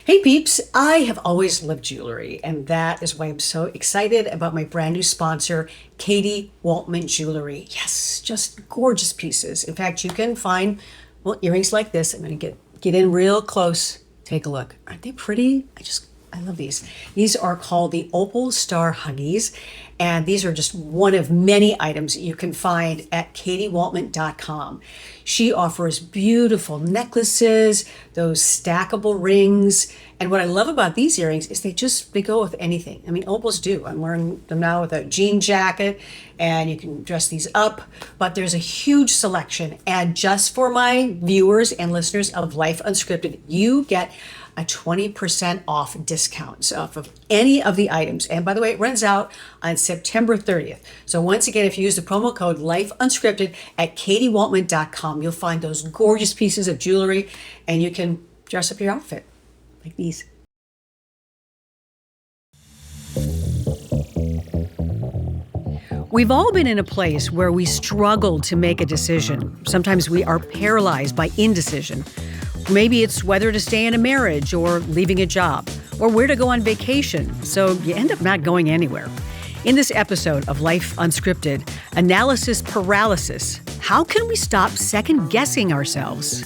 Hey peeps, I have always loved jewelry, and that is why I'm so excited about my brand new sponsor, Katie Waltman Jewelry. Yes, just gorgeous pieces. In fact, you can find, well, earrings like this. I'm going to get in real close. Take a look. Aren't they pretty? I love these. These are called the Opal Star Huggies, and these are just one of many items you can find at katiewaltman.com. She offers beautiful necklaces, those stackable rings, and what I love about these earrings is they go with anything. I mean, opals do. I'm wearing them now with a jean jacket, and you can dress these up, but there's a huge selection. And just for my viewers and listeners of Life Unscripted, you get a 20% off discount off of any of the items. And by the way, it runs out on September 30th. So once again, if you use the promo code LifeUnscripted at katiewaltman.com, you'll find those gorgeous pieces of jewelry and you can dress up your outfit like these. We've all been in a place where we struggle to make a decision. Sometimes we are paralyzed by indecision. Maybe it's whether to stay in a marriage or leaving a job, or where to go on vacation, so you end up not going anywhere. In this episode of Life Unscripted, Analysis Paralysis, how can we stop second-guessing ourselves?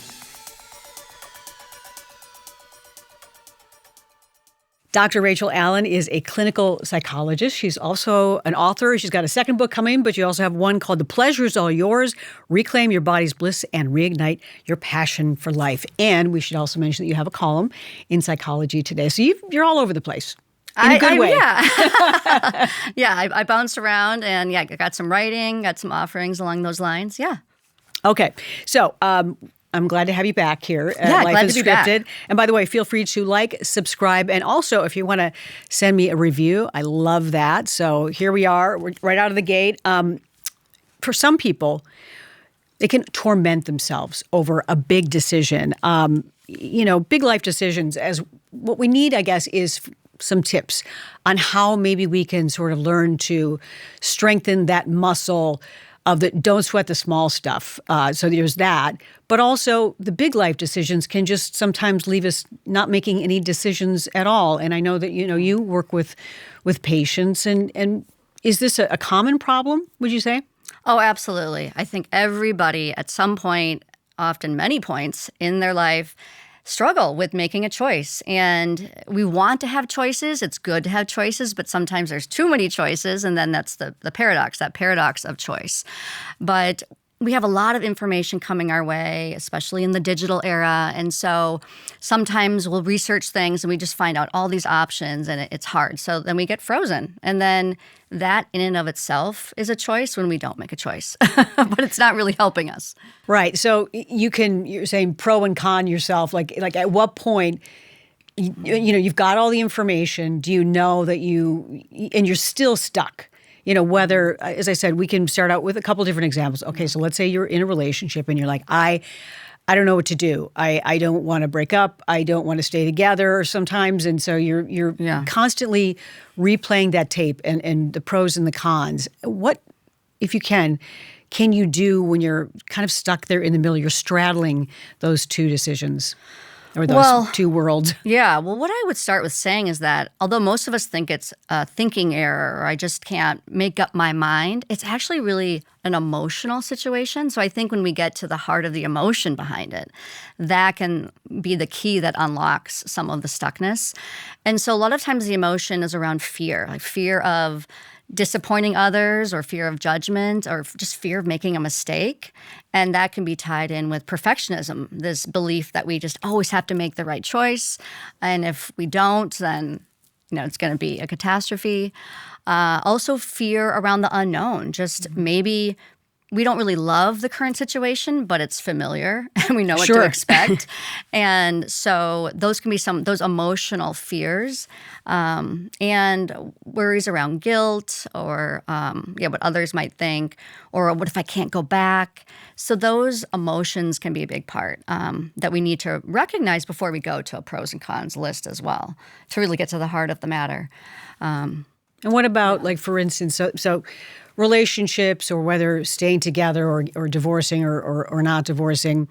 Dr. Rachel Allen is a clinical psychologist. She's also an author. She's got a second book coming, but you also have one called The Pleasure is All Yours, Reclaim Your Body's Bliss and Reignite Your Passion for Life. And we should also mention that you have a column in Psychology Today. So you're all over the place. In a good way. Yeah. Yeah, I bounced around and I got some writing, got some offerings along those lines. Yeah. Okay. So, I'm glad to have you back here at Life glad to be back. Unscripted. And by the way, feel free to like, subscribe, and also if you want to send me a review, I love that. So here we are, we're right out of the gate. For some people, they can torment themselves over a big decision. Big life decisions. As what we need, I guess, is some tips on how maybe we can sort of learn to strengthen that muscle of the don't sweat the small stuff. So there's that. But also the big life decisions can just sometimes leave us not making any decisions at all. And I know that, you work with patients. And is this a common problem, would you say? Oh, absolutely. I think everybody at some point, often many points in their life, struggle with making a choice. And we want to have choices. It's good to have choices, but sometimes there's too many choices. And then that's the paradox, that paradox of choice. But we have a lot of information coming our way, especially in the digital era. And so sometimes we'll research things and we just find out all these options and it's hard. So then we get frozen. And then that in and of itself is a choice when we don't make a choice. But it's not really helping us. Right. So you're saying pro and con yourself. Like at what point, you've got all the information. Do you know that and you're still stuck? Whether, as I said, we can start out with a couple different examples. Okay, so let's say you're in a relationship and you're like, I don't know what to do. I don't want to break up. I don't want to stay together sometimes. And so you're constantly replaying that tape and the pros and the cons. What, if you can you do when you're kind of stuck there in the middle? You're straddling those two decisions. Or those two worlds. Yeah. Well, what I would start with saying is that although most of us think it's a thinking error or I just can't make up my mind, it's actually really an emotional situation. So I think when we get to the heart of the emotion behind it, that can be the key that unlocks some of the stuckness. And so a lot of times the emotion is around fear, like fear of disappointing others or fear of judgment or just fear of making a mistake. And that can be tied in with perfectionism, this belief that we just always have to make the right choice. And if we don't, then it's going to be a catastrophe. Also fear around the unknown, just maybe we don't really love the current situation, but it's familiar and we know what to expect. And so those can be those emotional fears and worries around guilt or what others might think, or what if I can't go back? So those emotions can be a big part that we need to recognize before we go to a pros and cons list as well to really get to the heart of the matter. And what about, like, for instance, so relationships or whether staying together or divorcing or not divorcing,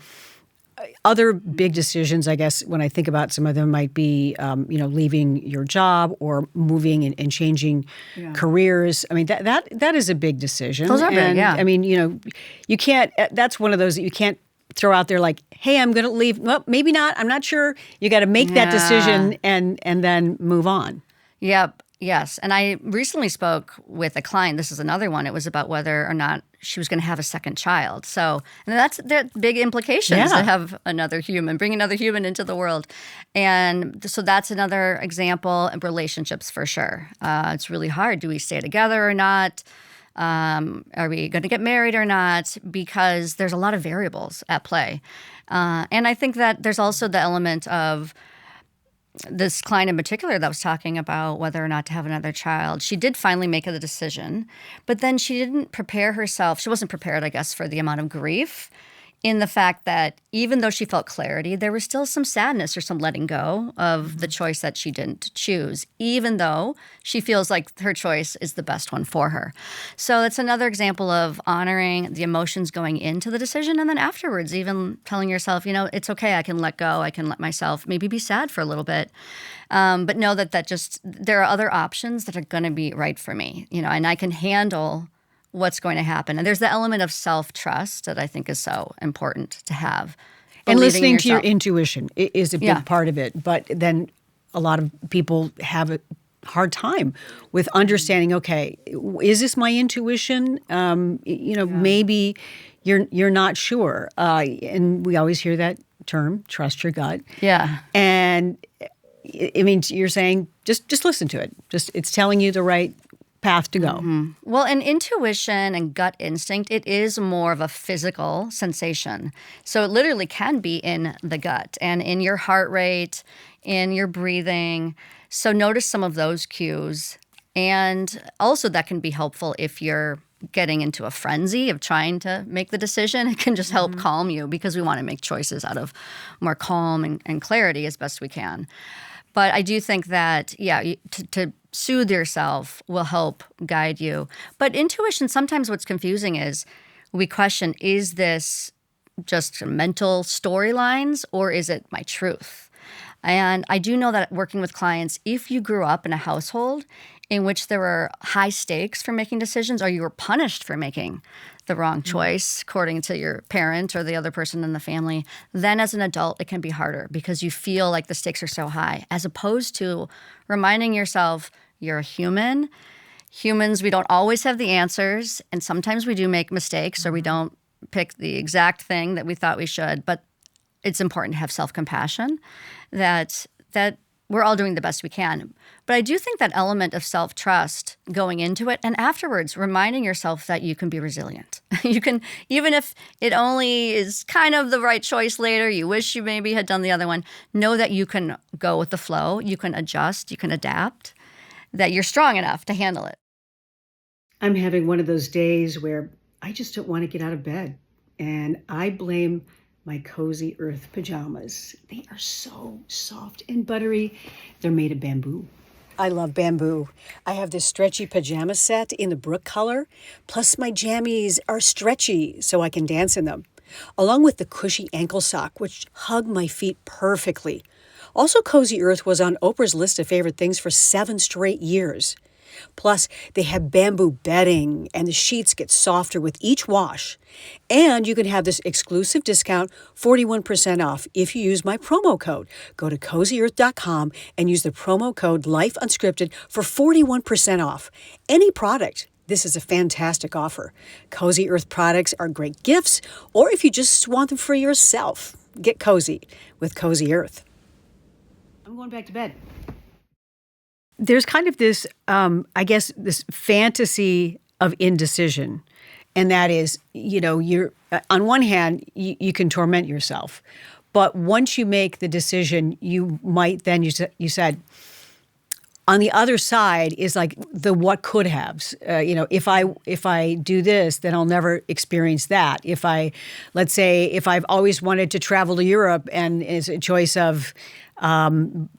other big decisions, I guess, when I think about some of them might be, leaving your job or moving and changing careers. I mean, that is a big decision. Those are big, yeah. I mean, you can't, that's one of those that you can't throw out there like, hey, I'm going to leave. Well, maybe not. I'm not sure. You got to make that decision and then move on. Yep. Yes. And I recently spoke with a client. This is another one. It was about whether or not she was going to have a second child. So, and that's big implications to have another human, bring another human into the world. And so that's another example of relationships for sure. It's really hard. Do we stay together or not? Are we going to get married or not? Because there's a lot of variables at play. And I think that there's also the element of this client in particular that was talking about whether or not to have another child. She did finally make a decision, but then she didn't prepare herself. She wasn't prepared, I guess, for the amount of grief in the fact that even though she felt clarity, there was still some sadness or some letting go of the choice that she didn't choose, even though she feels like her choice is the best one for her. So that's another example of honoring the emotions going into the decision, and then afterwards even telling yourself, it's okay, I can let go, I can let myself maybe be sad for a little bit, but know that just there are other options that are going to be right for me, and I can handle what's going to happen. And there's the element of self-trust that I think is so important to have. And listening to your intuition is a big part of it. But then a lot of people have a hard time with understanding, okay, is this my intuition? Maybe you're not sure. And we always hear that term, trust your gut. Yeah. And I mean, you're saying just listen to it. It's telling you the right path to go. Mm-hmm. Well, in intuition and gut instinct, it is more of a physical sensation. So it literally can be in the gut and in your heart rate, in your breathing. So notice some of those cues. And also that can be helpful if you're getting into a frenzy of trying to make the decision. It can just help calm you because we want to make choices out of more calm and clarity as best we can. But I do think that, to soothe yourself will help guide you. But intuition, sometimes what's confusing is we question, is this just mental storylines or is it my truth? And I do know that working with clients, if you grew up in a household in which there were high stakes for making decisions or you were punished for making the wrong choice according to your parent or the other person in the family, then as an adult it can be harder because you feel like the stakes are so high, as opposed to reminding yourself you're a human. Humans, we don't always have the answers, and sometimes we do make mistakes or we don't pick the exact thing that we thought we should, but it's important to have self-compassion that we're all doing the best we can. But I do think that element of self-trust going into it and afterwards reminding yourself that you can be resilient. You can, even if it only is kind of the right choice later, you wish you maybe had done the other one, know that you can go with the flow, you can adjust, you can adapt, that you're strong enough to handle it. I'm having one of those days where I just don't want to get out of bed. And I blame my Cozy Earth pajamas. They are so soft and buttery. They're made of bamboo. I love bamboo. I have this stretchy pajama set in the brook color, plus my jammies are stretchy so I can dance in them, along with the cushy ankle sock, which hug my feet perfectly. Also, Cozy Earth was on Oprah's list of favorite things for 7 straight years. Plus, they have bamboo bedding, and the sheets get softer with each wash. And you can have this exclusive discount, 41% off, if you use my promo code. Go to CozyEarth.com and use the promo code LifeUnscripted for 41% off. Any product. This is a fantastic offer. Cozy Earth products are great gifts, or if you just want them for yourself, get cozy with Cozy Earth. I'm going back to bed. There's kind of this, this fantasy of indecision. And that is, you're on one hand, you can torment yourself. But once you make the decision, you might then, you said, on the other side is like the what could haves. If I do this, then I'll never experience that. Let's say if I've always wanted to travel to Europe and it's a choice of,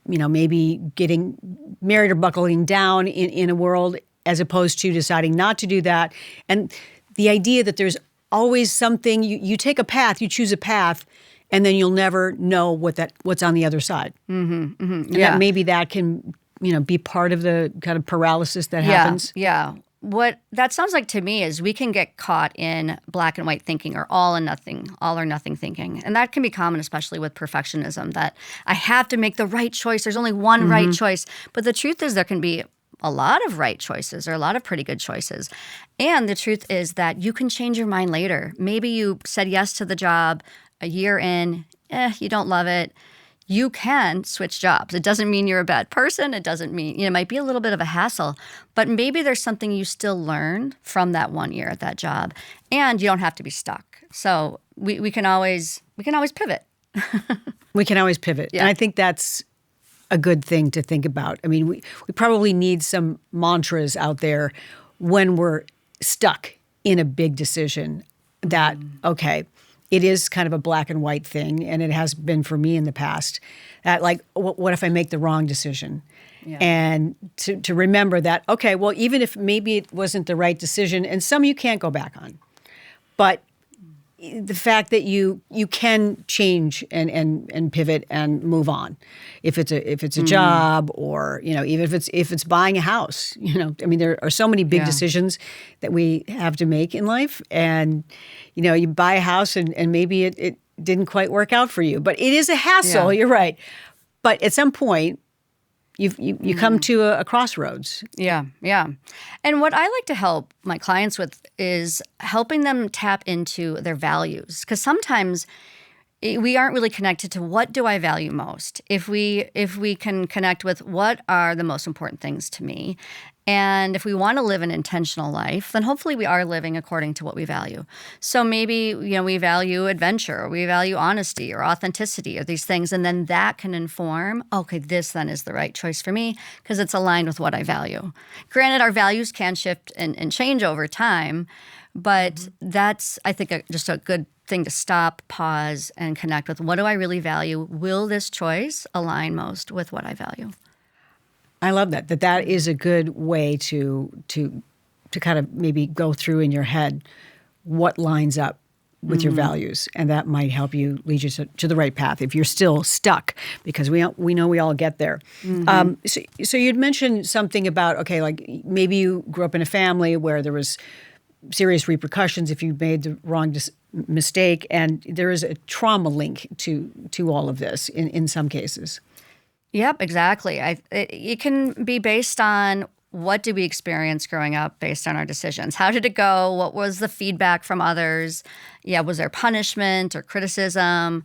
maybe getting married or buckling down in a world as opposed to deciding not to do that. And the idea that there's always something, you take a path, you choose a path, and then you'll never know what's on the other side. And that maybe that can, be part of the kind of paralysis that happens. Yeah. What that sounds like to me is we can get caught in black and white thinking or all or nothing thinking. And that can be common, especially with perfectionism, that I have to make the right choice. There's only one right choice. But the truth is there can be a lot of right choices or a lot of pretty good choices. And the truth is that you can change your mind later. Maybe you said yes to the job a year in, you don't love it. You can switch jobs. It doesn't mean you're a bad person. It doesn't mean, it might be a little bit of a hassle, but maybe there's something you still learned from that 1 year at that job, and you don't have to be stuck. So we can always pivot. We can always pivot. Yeah. And I think that's a good thing to think about. I mean, we probably need some mantras out there when we're stuck in a big decision that, okay, it is kind of a black and white thing, and it has been for me in the past. That like, what if I make the wrong decision? Yeah. And to remember that, okay, well, even if maybe it wasn't the right decision, and some you can't go back on, but the fact that you can change and pivot and move on, if it's a job, or even if it's buying a house, I mean, there are so many big decisions that we have to make in life, and you buy a house and maybe it didn't quite work out for you, but it is a hassle. You're right, but at some point you come to a crossroads. Yeah. And what I like to help my clients with is helping them tap into their values, because sometimes we aren't really connected to what do I value most. If we can connect with what are the most important things to me, and if we want to live an intentional life, then hopefully we are living according to what we value. So maybe, we value adventure, or we value honesty or authenticity, or these things, and then that can inform, okay, this then is the right choice for me because it's aligned with what I value. Granted, our values can shift and change over time, but that's, I think, just a good thing to stop, pause, and connect with. What do I really value? Will this choice align most with what I value? I love that is a good way to kind of maybe go through in your head what lines up with your values, and that might help you lead you to the right path if you're still stuck, because we know we all get there. So you'd mentioned something about, okay, like maybe you grew up in a family where there was serious repercussions if you made the wrong mistake, and there is a trauma link to all of this in some cases. Yep, exactly. It can be based on what did we experience growing up based on our decisions. How did it go? What was the feedback from others? Yeah, was there punishment or criticism?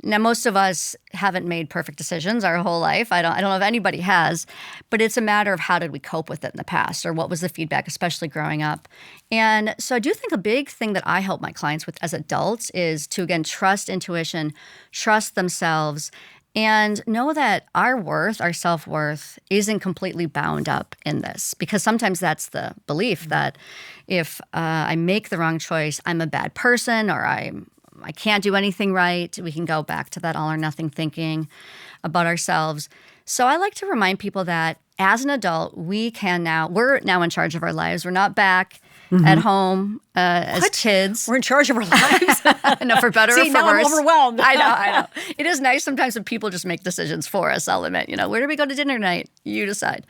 Now, most of us haven't made perfect decisions our whole life. I don't know if anybody has, but it's a matter of how did we cope with it in the past, or what was the feedback, especially growing up. And so I do think a big thing that I help my clients with as adults is to, again, trust intuition, trust themselves, and know that our worth, our self-worth, isn't completely bound up in this. Because sometimes that's the belief that if I make the wrong choice, I'm a bad person, or I can't do anything right. We can go back to that all or nothing thinking about ourselves. So I like to remind people that as an adult, we're now in charge of our lives. We're not back at home as kids. We're in charge of our lives. No, for better or for now worse. I'm overwhelmed. I know. It is nice sometimes when people just make decisions for us, I'll admit. Where do we go to dinner tonight? You decide.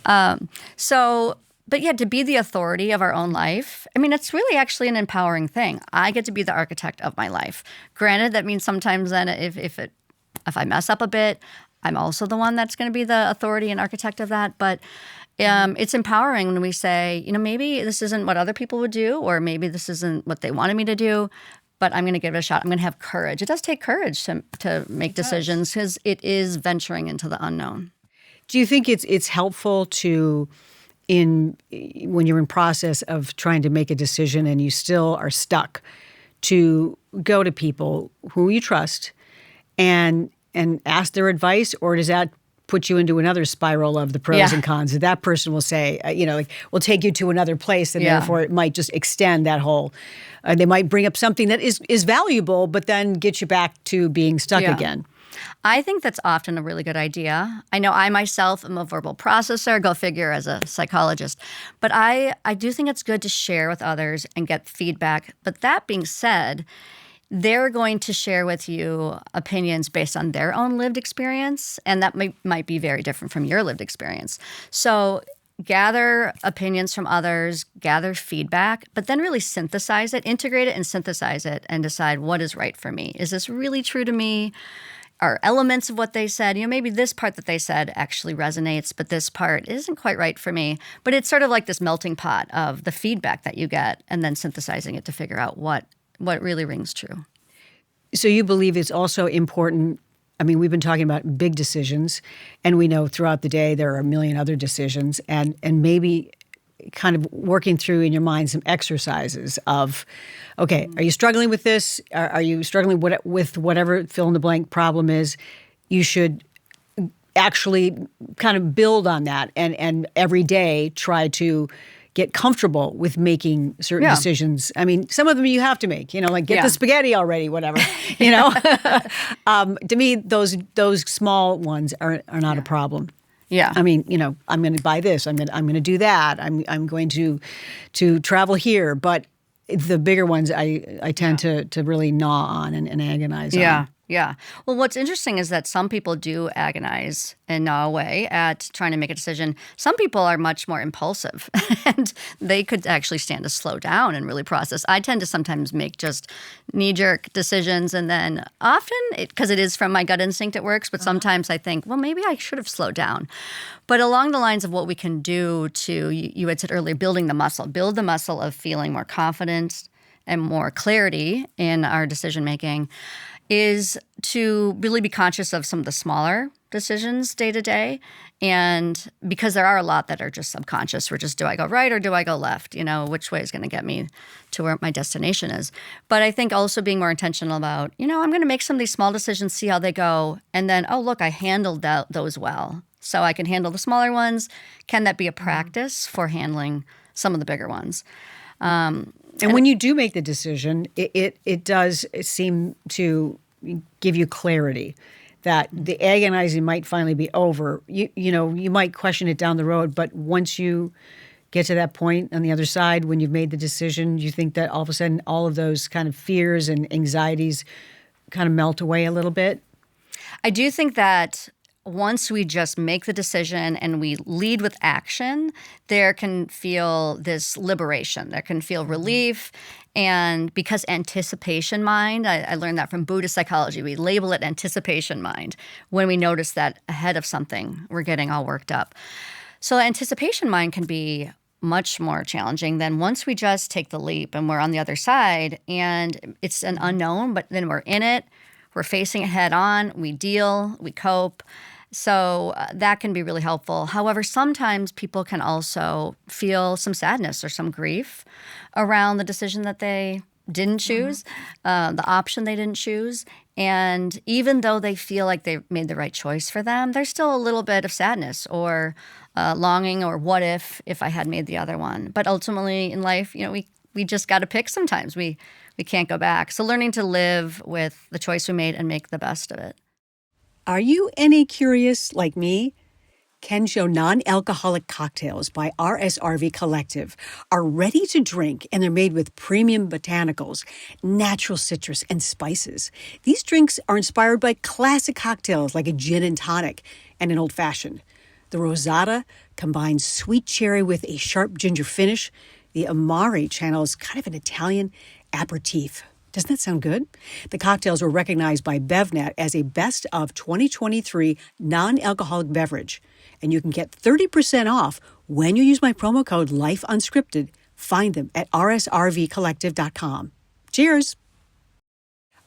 But yeah, to be the authority of our own life, I mean, it's really actually an empowering thing. I get to be the architect of my life. Granted, that means sometimes then if I mess up a bit, I'm also the one that's going to be the authority and architect of that. But it's empowering when we say, maybe this isn't what other people would do, or maybe this isn't what they wanted me to do, but I'm going to give it a shot. I'm going to have courage. It does take courage to make decisions, because it is venturing into the unknown. Do you think it's helpful to, when you're in process of trying to make a decision and you still are stuck, to go to people who you trust and ask their advice, or does that put you into another spiral of the pros and cons? That person will say, we'll take you to another place, and therefore it might just extend that whole. They might bring up something that is valuable, but then get you back to being stuck again. I think that's often a really good idea. I know I myself am a verbal processor, go figure, as a psychologist. But I do think it's good to share with others and get feedback. But that being said, they're going to share with you opinions based on their own lived experience, and that might be very different from your lived experience. So gather opinions from others, gather feedback, but then really synthesize it, integrate it and synthesize it and decide what is right for me. Is this really true to me? Are elements of what they said, maybe this part that they said actually resonates, but this part isn't quite right for me. But it's sort of like this melting pot of the feedback that you get and then synthesizing it to figure out what really rings true. So you believe it's also important. I mean, we've been talking about big decisions, and we know throughout the day there are a million other decisions, and maybe kind of working through in your mind some exercises of, okay, are you struggling with this? Are you struggling with whatever fill in the blank problem is? You should actually kind of build on that and every day try to get comfortable with making certain decisions. I mean, some of them you have to make, like get the spaghetti already, whatever, To me, those small ones are not a problem. Yeah. I mean, I'm going to buy this. I'm going to do that. I'm going to travel here. But the bigger ones, I tend to really gnaw on and agonize on. Yeah. Well, what's interesting is that some people do agonize and gnaw away at trying to make a decision. Some people are much more impulsive, and they could actually stand to slow down and really process. I tend to sometimes make just knee-jerk decisions, and then often, because it is from my gut instinct, it works, but sometimes I think, well, maybe I should have slowed down. But along the lines of what we can do to, you had said earlier, build the muscle of feeling more confident and more clarity in our decision-making, is to really be conscious of some of the smaller decisions day to day. And because there are a lot that are just subconscious, we're just, do I go right or do I go left? Which way is going to get me to where my destination is. But I think also being more intentional about, I'm going to make some of these small decisions, see how they go. And then, oh, look, I handled those well. So I can handle the smaller ones. Can that be a practice for handling some of the bigger ones? And when you do make the decision, it does seem to give you clarity that the agonizing might finally be over. You might question it down the road, but once you get to that point on the other side, when you've made the decision, you think that all of a sudden all of those kind of fears and anxieties kind of melt away a little bit. I do think that once we just make the decision and we lead with action, there can feel this liberation. There can feel relief. And because anticipation mind, I learned that from Buddhist psychology, we label it anticipation mind when we notice that ahead of something, we're getting all worked up. So anticipation mind can be much more challenging than once we just take the leap and we're on the other side and it's an unknown, but then we're in it, we're facing it head on, we deal, we cope. So that can be really helpful. However, sometimes people can also feel some sadness or some grief around the decision that they didn't choose, the option they didn't choose. And even though they feel like they made the right choice for them, there's still a little bit of sadness or longing or what if I had made the other one. But ultimately in life, we just got to pick sometimes. We can't go back. So learning to live with the choice we made and make the best of it. Are you any curious like me? Kensho non-alcoholic cocktails by RSRV Collective are ready to drink, and they're made with premium botanicals, natural citrus, and spices. These drinks are inspired by classic cocktails like a gin and tonic and an old-fashioned. The Rosata combines sweet cherry with a sharp ginger finish. The Amari channels kind of an Italian aperitif. Doesn't that sound good? The cocktails were recognized by BevNet as a Best of 2023 non-alcoholic beverage. And you can get 30% off when you use my promo code LifeUnscripted. Find them at rsrvcollective.com. Cheers!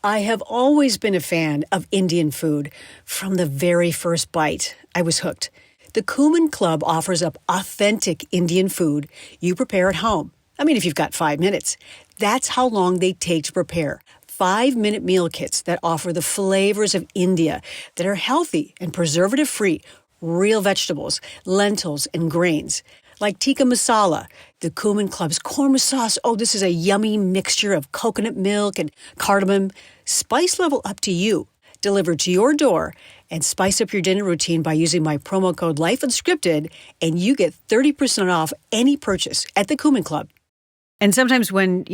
I have always been a fan of Indian food. From the very first bite, I was hooked. The Cumin Club offers up authentic Indian food you prepare at home. I mean, if you've got 5 minutes. That's how long they take to prepare. 5-minute meal kits that offer the flavors of India that are healthy and preservative-free, real vegetables, lentils, and grains. Like tikka masala, the Cumin Club's korma sauce. Oh, this is a yummy mixture of coconut milk and cardamom. Spice level up to you. Delivered to your door, and spice up your dinner routine by using my promo code LifeUnscripted, and you get 30% off any purchase at the Cumin Club. And sometimes when,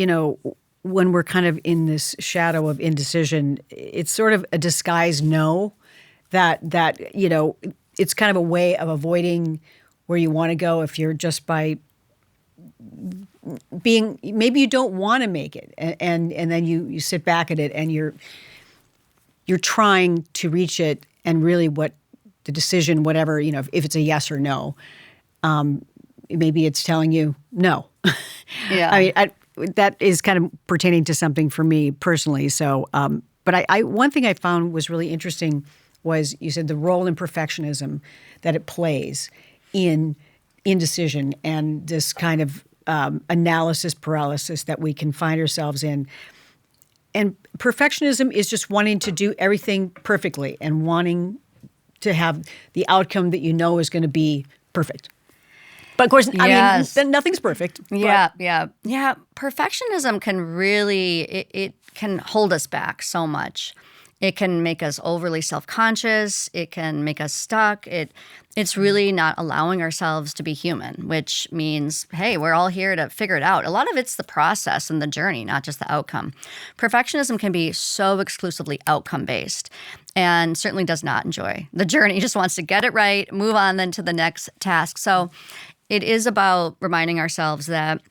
when we're kind of in this shadow of indecision, it's sort of a disguised no that it's kind of a way of avoiding where you want to go if you're just by being, maybe you don't want to make it, and then you sit back at it and you're trying to reach it, and really what the decision, whatever, if it's a yes or no, maybe it's telling you no. Yeah. I mean, that is kind of pertaining to something for me personally. So, but I one thing I found was really interesting was you said the role in perfectionism that it plays in indecision and this kind of analysis paralysis that we can find ourselves in. And perfectionism is just wanting to do everything perfectly and wanting to have the outcome that is going to be perfect. But of course, Yes. I mean, nothing's perfect. Yeah. Perfectionism can really, it can hold us back so much. It can make us overly self-conscious. It can make us stuck. It's really not allowing ourselves to be human, which means, hey, we're all here to figure it out. A lot of it's the process and the journey, not just the outcome. Perfectionism can be so exclusively outcome-based and certainly does not enjoy the journey. It just wants to get it right, move on then to the next task. So it is about reminding ourselves that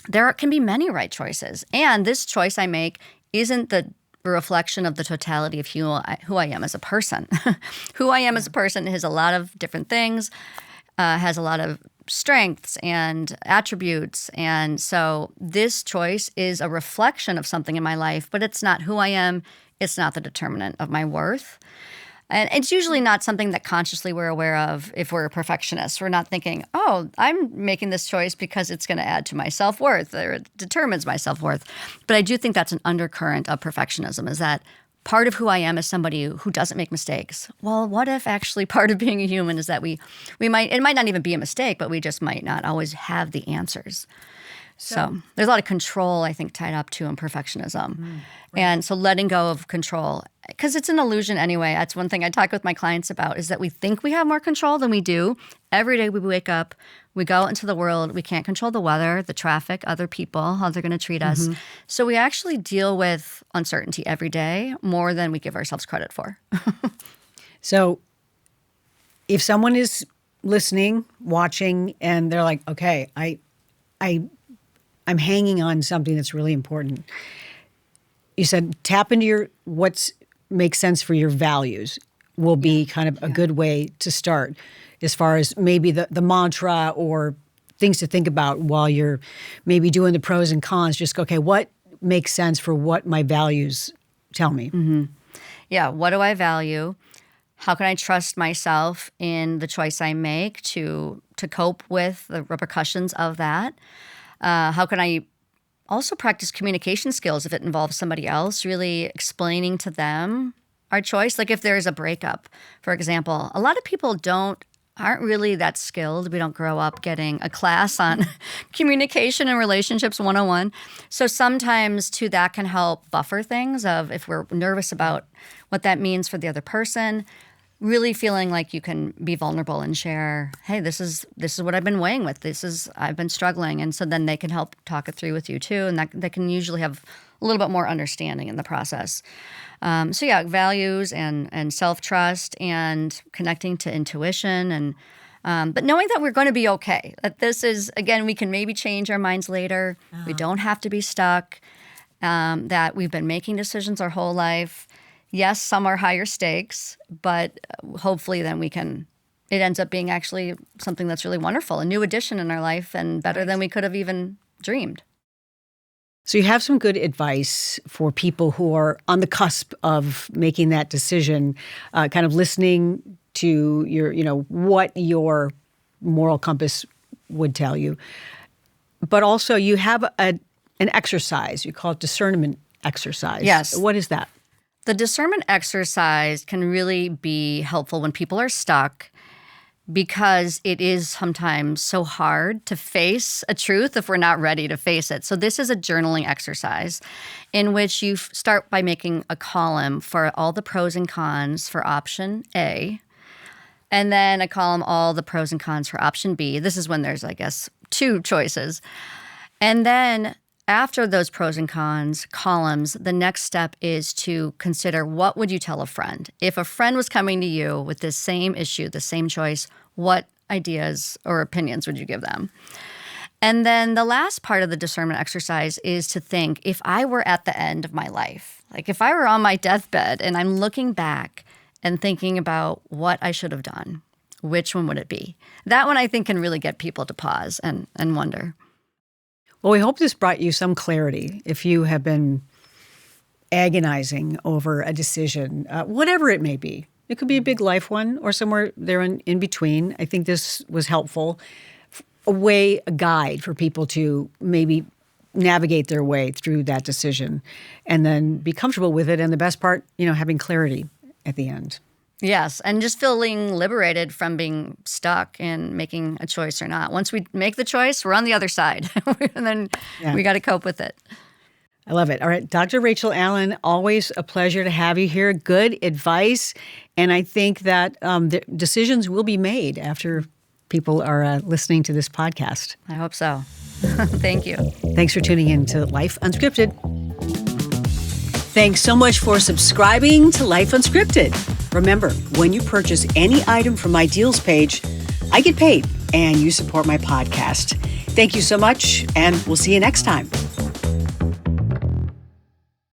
there can be many right choices. And this choice I make isn't the reflection of the totality of who I am as a person. Who I am as a person has a lot of different things, has a lot of strengths and attributes. And so this choice is a reflection of something in my life, but it's not who I am. It's not the determinant of my worth. And it's usually not something that consciously we're aware of if we're a perfectionist. We're not thinking, oh, I'm making this choice because it's going to add to my self-worth or it determines my self-worth. But I do think that's an undercurrent of perfectionism, is that part of who I am is somebody who doesn't make mistakes. Well, what if actually part of being a human is that it might not even be a mistake, but we just might not always have the answers. So there's a lot of control, I think, tied up to in perfectionism. Right. And so letting go of control, because it's an illusion anyway. That's one thing I talk with my clients about, is that we think we have more control than we do. Every day we wake up, we go out into the world. We can't control the weather, the traffic, other people, how they're going to treat us. So we actually deal with uncertainty every day more than we give ourselves credit for. So if someone is listening, watching, and they're like, okay, I'm hanging on something that's really important. You said tap into what makes sense for your values will be kind of a good way to start, as far as maybe the mantra or things to think about while you're maybe doing the pros and cons. Just go, okay, what makes sense for what my values tell me? Mm-hmm. Yeah, what do I value? How can I trust myself in the choice I make to cope with the repercussions of that? How can I also practice communication skills if it involves somebody else, really explaining to them our choice? Like if there's a breakup, for example, a lot of people aren't really that skilled. We don't grow up getting a class on communication and relationships 101. So sometimes too, that can help buffer things of if we're nervous about what that means for the other person, really feeling like you can be vulnerable and share, hey, this is what I've been weighing with. I've been struggling. And so then they can help talk it through with you too. And that they can usually have a little bit more understanding in the process. So yeah, values and self-trust and connecting to intuition but knowing that we're going to be okay. That this is, again, we can maybe change our minds later. We don't have to be stuck. That we've been making decisions our whole life. Yes, some are higher stakes, but hopefully then it ends up being actually something that's really wonderful, a new addition in our life and better than we could have even dreamed. So you have some good advice for people who are on the cusp of making that decision, kind of listening to what your moral compass would tell you. But also you have an exercise, you call it discernment exercise. Yes. What is that? The discernment exercise can really be helpful when people are stuck because it is sometimes so hard to face a truth if we're not ready to face it. So this is a journaling exercise in which you start by making a column for all the pros and cons for option A, and then a column all the pros and cons for option B. This is when there's, I guess, two choices. And then after those pros and cons columns, the next step is to consider, what would you tell a friend? If a friend was coming to you with this same issue, the same choice, what ideas or opinions would you give them? And then the last part of the discernment exercise is to think, if I were at the end of my life, like if I were on my deathbed and I'm looking back and thinking about what I should have done, which one would it be? That one I think can really get people to pause and wonder. Well, we hope this brought you some clarity if you have been agonizing over a decision, whatever it may be. It could be a big life one or somewhere there in between. I think this was helpful. A guide for people to maybe navigate their way through that decision and then be comfortable with it. And the best part, having clarity at the end. Yes, and just feeling liberated from being stuck in making a choice or not. Once we make the choice, we're on the other side, and then we got to cope with it. I love it. All right, Dr. Rachel Allen, always a pleasure to have you here. Good advice, and I think that the decisions will be made after people are listening to this podcast. I hope so. Thank you. Thanks for tuning in to Life Unscripted. Thanks so much for subscribing to Life Unscripted. Remember, when you purchase any item from my deals page, I get paid and you support my podcast. Thank you so much, and we'll see you next time.